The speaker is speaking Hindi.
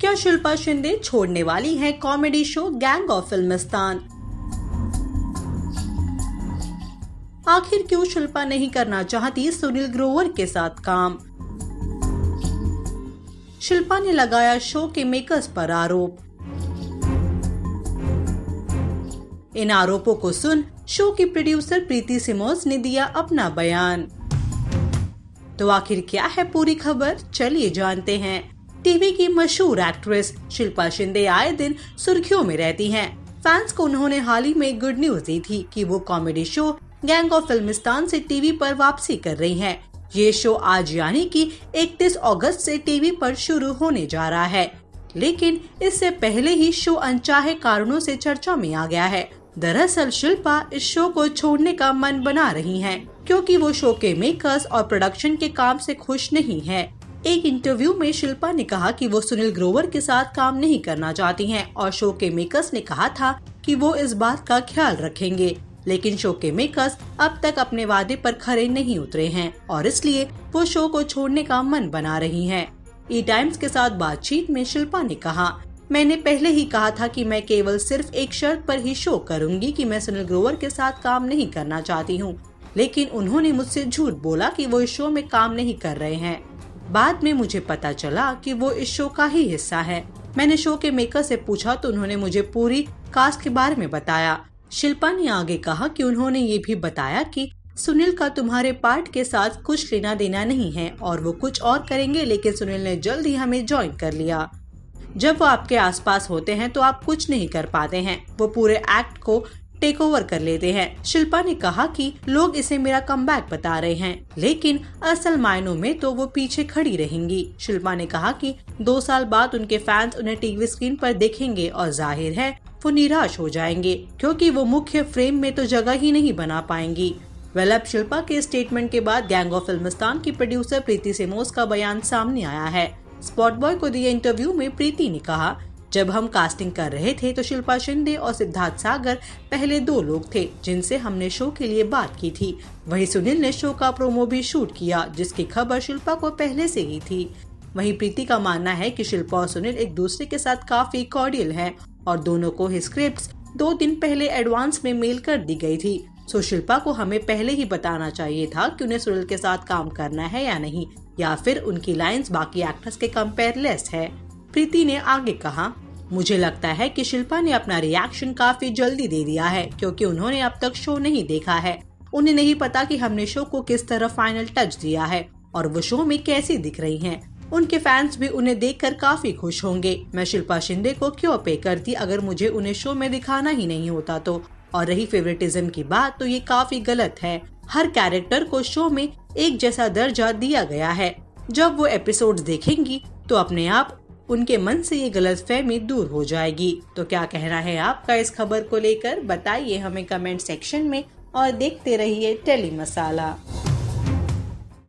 क्या शिल्पा शिंदे छोड़ने वाली हैं comedy show gang of Filmistaan? आखिर क्यों शिल्पा नहीं करना चाहती सुनील ग्रोवर के साथ काम? शिल्पा ने लगाया शो के मेकर्स पर आरोप। इन आरोपों को सुन शो की प्रोड्यूसर प्रीति सिमोस ने दिया अपना बयान। तो आखिर क्या है पूरी खबर, चलिए जानते हैं। टीवी की मशहूर एक्ट्रेस शिल्पा शिंदे आए दिन सुर्खियों में रहती हैं। फैंस को उन्होंने हाल ही में गुड न्यूज दी थी कि वो comedy show gang of Filmistaan से टीवी पर वापसी कर रही हैं। ये शो आज यानी कि 31 अगस्त से टीवी पर शुरू होने जा रहा है, लेकिन इससे पहले ही शो अनचाहे कारणों से चर्चा में आ गया है। दरअसल शिल्पा इस शो को छोड़ने का मन बना रही हैं, क्योंकि वो शो के मेकर्स और प्रोडक्शन के काम से खुश नहीं है। एक इंटरव्यू में शिल्पा ने कहा कि वो सुनील ग्रोवर के साथ काम नहीं करना चाहती हैं और शो के मेकर्स ने कहा था कि वो इस बात का ख्याल रखेंगे, लेकिन शो के मेकर्स अब तक अपने वादे पर खरे नहीं उतरे हैं और इसलिए वो शो को छोड़ने का मन बना रही हैं। ई टाइम्स के साथ बातचीत में शिल्पा ने कहा, मैंने पहले ही कहा था कि मैं केवल सिर्फ एक शर्त पर ही शो करूंगी कि मैं सुनील ग्रोवर के साथ काम नहीं करना चाहती हूँ, लेकिन उन्होंने मुझसे झूठ बोला कि वो इस शो में काम नहीं कर रहे हैं। बाद में मुझे पता चला कि वो इस शो का ही हिस्सा है। मैंने शो के मेकर से पूछा तो उन्होंने मुझे पूरी कास्ट के बारे में बताया। शिल्पा ने आगे कहा कि उन्होंने ये भी बताया कि सुनील का तुम्हारे पार्ट के साथ कुछ लेना देना नहीं है और वो कुछ और करेंगे, लेकिन सुनील ने जल्द ही हमें ज्वाइन कर लिया। जब वो आपके आसपास होते हैं तो आप कुछ नहीं कर पाते हैं, वो पूरे एक्ट को टेक ओवर कर लेते हैं। शिल्पा ने कहा कि लोग इसे मेरा कमबैक बता रहे हैं, लेकिन असल मायनों में तो वो पीछे खड़ी रहेंगी। शिल्पा ने कहा कि 2 साल बाद उनके फैंस उन्हें टीवी स्क्रीन पर देखेंगे और जाहिर है वो निराश हो जाएंगे, क्योंकि वो मुख्य फ्रेम में तो जगह ही नहीं बना पाएंगी। अब शिल्पा के स्टेटमेंट के बाद गैंग ऑफ फिल्मिस्तान की प्रोड्यूसर प्रीति सिमोस का बयान सामने आया है। स्पॉट बॉय को दिए इंटरव्यू में प्रीति ने कहा, जब हम कास्टिंग कर रहे थे तो शिल्पा शिंदे और सिद्धार्थ सागर पहले 2 लोग थे जिनसे हमने शो के लिए बात की थी। वहीं सुनील ने शो का प्रोमो भी शूट किया, जिसकी खबर शिल्पा को पहले से ही थी। वहीं प्रीति का मानना है कि शिल्पा और सुनील एक दूसरे के साथ काफी कॉर्डियल हैं और दोनों को ही स्क्रिप्ट्स 2 दिन पहले एडवांस में मेल कर दी गई थी। सो शिल्पा को हमें पहले ही बताना चाहिए था कि उन्हें सुनील के साथ काम करना है या नहीं, या फिर उनकी लाइंस बाकी एक्टर्स के कंपेयर लेस है। प्रीति ने आगे कहा, मुझे लगता है कि शिल्पा ने अपना रिएक्शन काफी जल्दी दे दिया है, क्योंकि उन्होंने अब तक शो नहीं देखा है। उन्हें नहीं पता कि हमने शो को किस तरह फाइनल टच दिया है और वो शो में कैसी दिख रही हैं। उनके फैंस भी उन्हें देखकर काफी खुश होंगे। मैं शिल्पा शिंदे को क्यों पे करती अगर मुझे उन्हें शो में दिखाना ही नहीं होता तो। और रही फेवरेटिज्म की बात, तो ये काफी गलत है। हर कैरेक्टर को शो में एक जैसा दर्जा दिया गया है। जब वो एपिसोड्स देखेंगी तो अपने आप उनके मन से ये गलतफहमी दूर हो जाएगी। तो क्या कहना है आपका इस खबर को लेकर, बताइए हमें कमेंट सेक्शन में और देखते रहिए टेली मसाला।